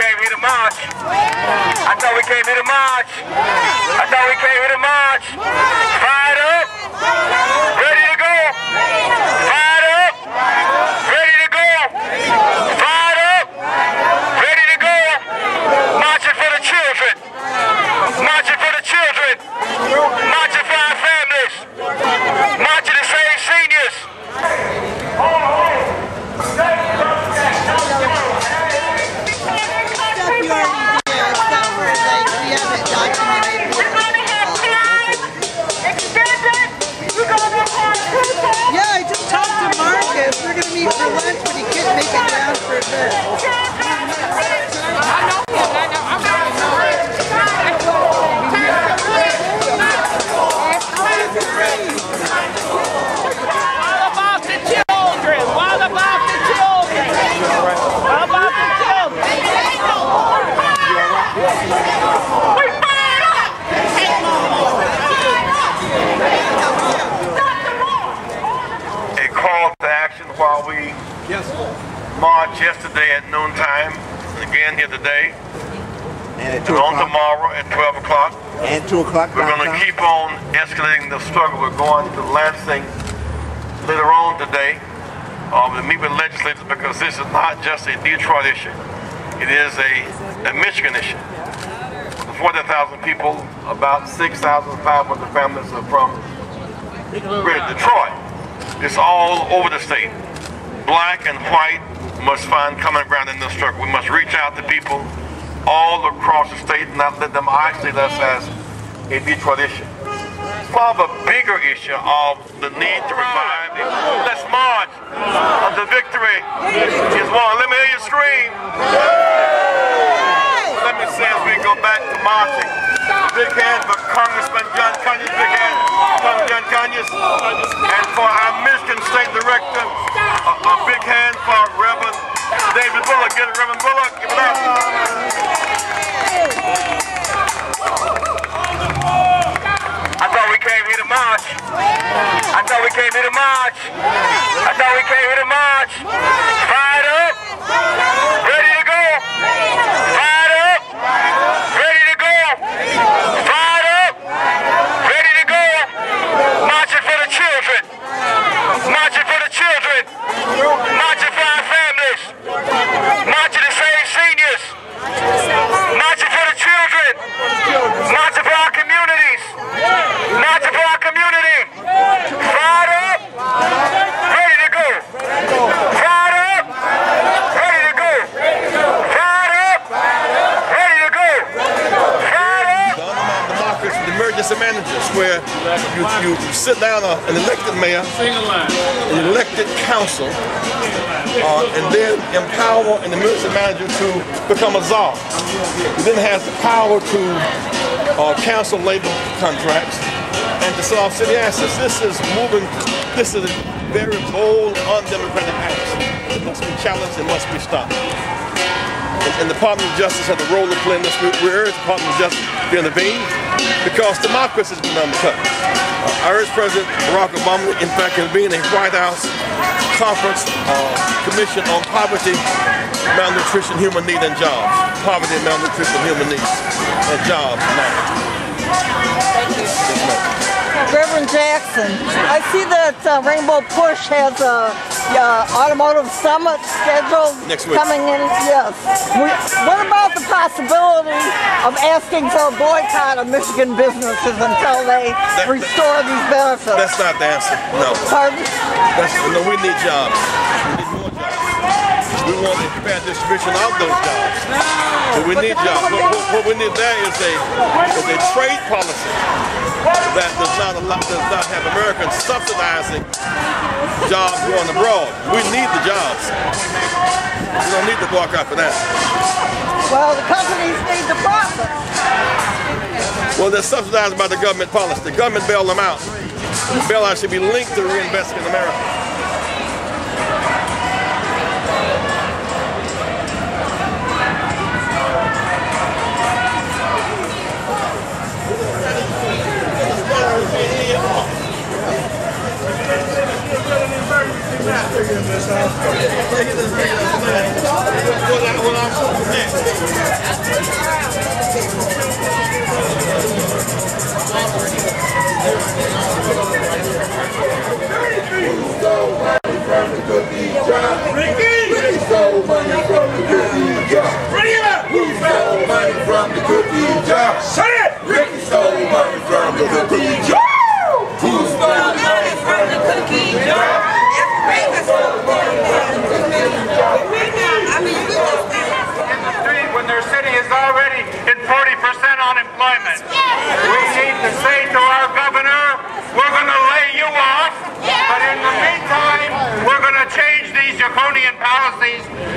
came here to march. I thought we came here to march. I thought we came here to march. Fired up. Ready to go. Fired up. Ready to go. Fired up. Ready to go. Marching for the children. Marching for the children. Marching for our families. Marching to save seniors. Yeah, I just talked to Marcus. We're going to meet for lunch, but he couldn't make it down for a bit. While we marched yesterday at noontime, and again here today, and on tomorrow at 12 o'clock. And 2 o'clock. We're going to keep on escalating the struggle. We're going to Lansing later on today. To meet with legislators, because this is not just a Detroit issue. It is a Michigan issue. 40,000 people, about 6,500 families are from Greater Detroit. It's all over the state. Black and white must find common ground in this struggle. We must reach out to people all across the state and not let them isolate us as a Detroit issue. It's part of a bigger issue of the need to revive. Let's march. The victory is won. Let me hear you scream. Let me say as we go back to marching. Big hand for Congressman John Conyers. Big hand for John Conyers. And for our Michigan State Director, a big hand for Rev David Bullock. Get it, Rev Bullock. Give it up. I thought we came here to march. I thought we came here to march. I thought we came here to march. Fired up. Ready to go. Fired up. Ready to go. Fired up. Ready to go. Marching for the children. Marching for the children. Marching for our families. Marching to save seniors. Marching for the children. Marching for our communities. Marching for our community. Fired up. Ready to go. Fired up. Ready to go. Fired up. Ready to go. Fired up. Democracy, the emergency managers, where you sit down an elected mayor, an elected council, and then empower an emergency manager to become a czar. He then has the power to cancel labor contracts and to solve city assets. This is a very bold, undemocratic act. It must be challenged, it must be stopped. And the Department of Justice has a role to play in this. We urge the Department of Justice to intervene because democracy has been undercut. I urge President Barack Obama, in fact, convene a White House conference commission on poverty, malnutrition, human need, and jobs. Poverty, malnutrition, human needs, and jobs. Reverend Jackson, I see that Rainbow Push has a automotive summit scheduled next week. Coming in. Yes. What about the possibility of asking for a boycott of Michigan businesses until they restore these benefits? That's not the answer. No. Pardon? No, we need jobs. We need more jobs. We want a fair distribution of those jobs. So we need jobs. What we need there is a trade policy that does not have Americans subsidizing jobs going abroad. We need the jobs. We don't need to boycott for that. Well, the companies need the profit. Well, they're subsidized by the government policy. The government bailed them out. The bailout should be linked to reinvesting in America. Well, I'm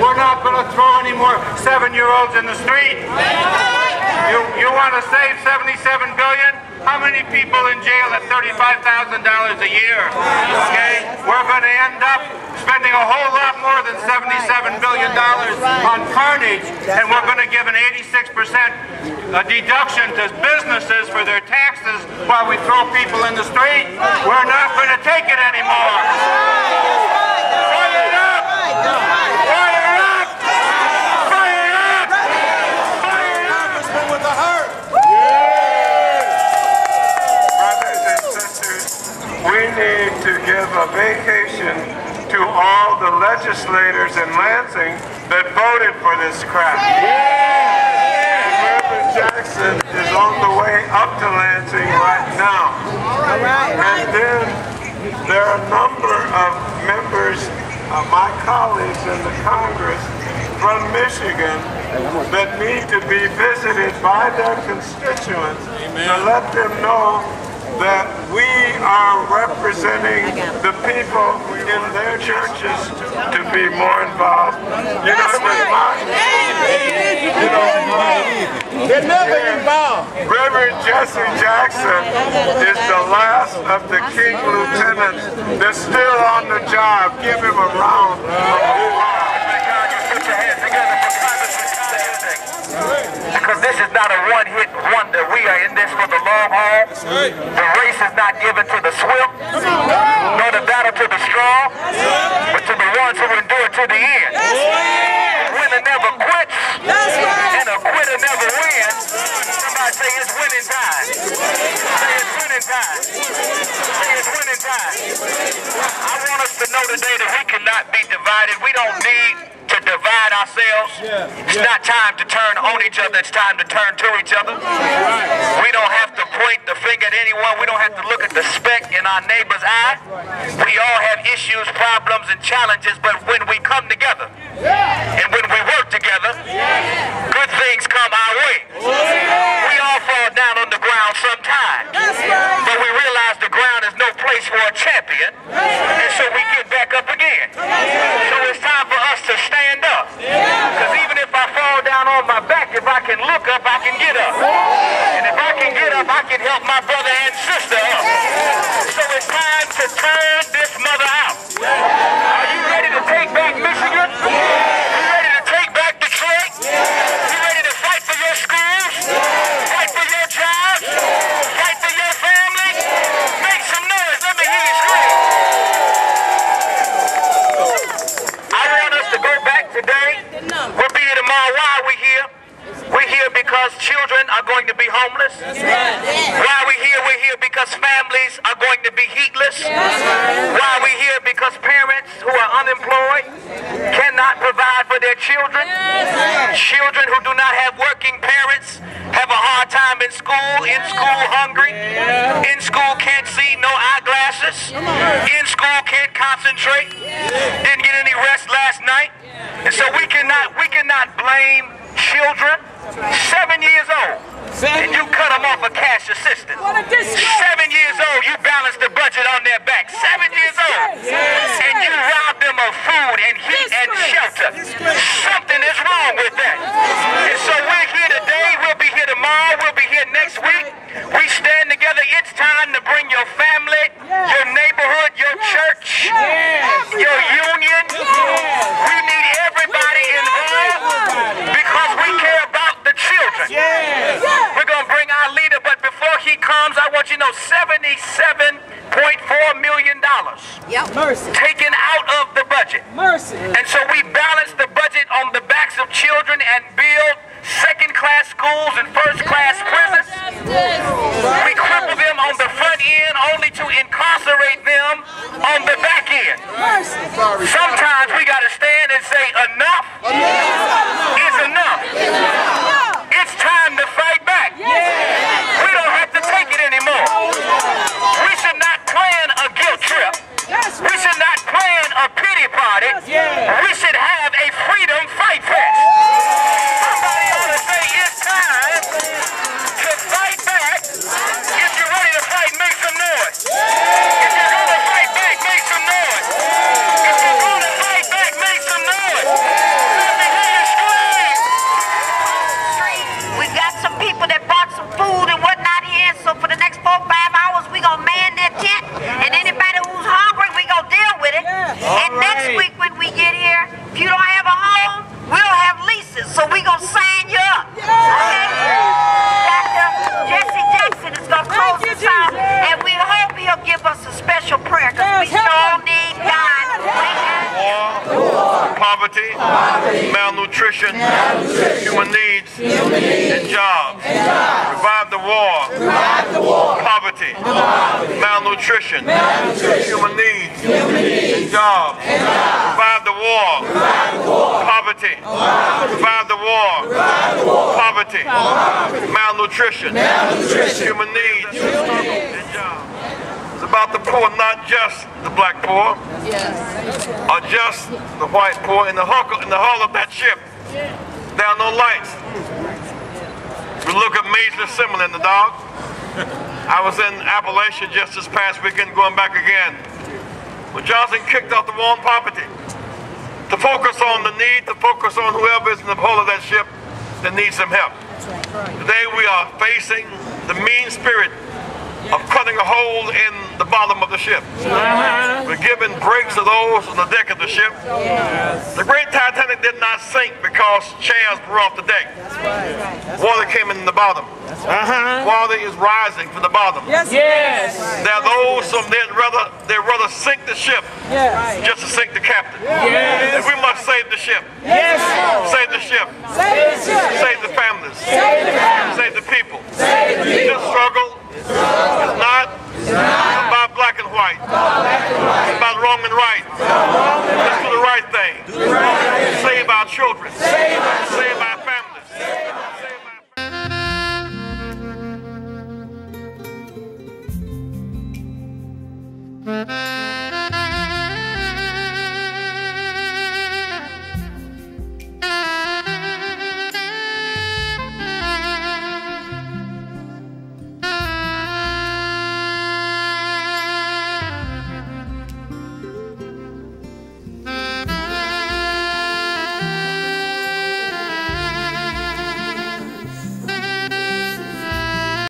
We're not going to throw any more 7-year-olds in the street. You want to save $77 billion? How many people in jail at $35,000 a year? Okay, we're going to end up spending a whole lot more than $77 billion on carnage, and we're going to give an 86% deduction to businesses for their taxes while we throw people in the street. We're not going to take it anymore. Fire it up! Fire it up! Fire it up! Fire it up! With the heart. Brothers and sisters, we need to give a vacation to all the legislators in Lansing that voted for this crap. Rev Jackson is on the way up to Lansing right now. And then there are a number of members, my colleagues in the Congress from Michigan, that need to be visited by their constituents to let them know that we are representing the people in their churches to be more involved. You know, they're never involved. Reverend Jesse Jackson is the last of the King Lieutenants. They're still on the job. Give him a round of applause. Put your hands together for Congressman Tuesday. Because this is not a one-hit wonder. We are in this for the long haul. The race is not given to the swift, nor the battle to the strong, but to the ones who endure to the end. A winner never quits, and a quitter never wins. Somebody say it's winning time. Say it's winning time. Say it's winning time. I want us to know today that we cannot be divided. We don't need to divide ourselves. It's not time to turn on each other. It's time to turn to each other. We don't have to point the finger at anyone. We don't have to look at the speck in our neighbor's eye. We all have issues, problems, and challenges, but when we come together and when we work together, good things come our way. We all fall down on the ground sometimes, but we realize the ground is no place for a champion, and so we get back up again. So it's time for us to stand up, because even if I fall down on my back, if I can look up, I can get up. And if I can get up, I can help my brother and sister up. So it's time to turn this mother out. Are you ready to take back Michigan? You ready to take back Detroit? You ready to fight for your schools? Fight for your jobs? Fight for your family? Make some noise. Let me hear you scream. I want us to go back today. We'll be here tomorrow. Why are we here? We're here because children are going to be homeless. Why are we here? We're here because families are going to be heatless. Why are we here? Because parents who are unemployed cannot provide for their children. Children who do not have working parents have a hard time in school hungry, in school can't see, no eyeglasses, in school can't concentrate, didn't get any rest last night. And so we cannot blame children 7 years old, and you cut them off a cash assistance. 7 years old, you balance the budget on their back. 7 years old, and you rob them of food and heat and shelter. Something is wrong with that. And so we're here today, we'll be here tomorrow, we'll be here next week. We stand together. It's time to bring your family, your neighborhood, your church, your union. We need everybody involved because we care about the children. We're going to bring our leader, but before he comes, I want you to know $77.4 million taken out of the budget. And so we balance the budget on the backs of children build second-class schools and first-class prisons. We cripple them on the front end only to incarcerate them on the back end. Sometimes we got to stand and say enough is enough. It's time to fight back. We don't have to take it anymore. We should not plan a guilt trip. We should not plan a pity party. We should have a freedom fight fest. Somebody ought to say it's time to fight back. If you're ready to fight, make some noise. If you're going to fight back, make some noise. If you're going to fight back, make some noise. Let me hear you scream. We've got some people that brought some food and whatnot here, so for the next 4 or 5 hours, we're going to man that tent, and anybody who's hungry, we're going to deal with it. And next week when we get here, if you don't have a home, we'll have leases, so we're going to sign you up. Okay? Dr. Jesse Jackson is going to close us out, and we hope he'll give us a special prayer, because we sure need God. Poverty, malnutrition, human needs, and jobs. Revive the war. Poverty, malnutrition, human needs, and jobs. Revive the war. Poverty, revive the war. Poverty, malnutrition, human needs, and jobs. It's about the poor, not just the black poor, or just the white poor. In the hull of that ship, there are no lights. We look at Major Similar in the dog. I was in Appalachia just this past weekend, going back again. When Johnson kicked off the war on poverty, to focus on the need, to focus on whoever is in the hull of that ship that needs some help. Today we are facing the mean spirit of cutting a hole in the bottom of the ship. We're giving breaks to those on the deck of the ship. The great Titanic did not sink because chairs were off the deck. Water came in the bottom. Water is rising from the bottom. There are those who they'd rather sink the ship just to sink the captain. And we must save the ship. Save the ship.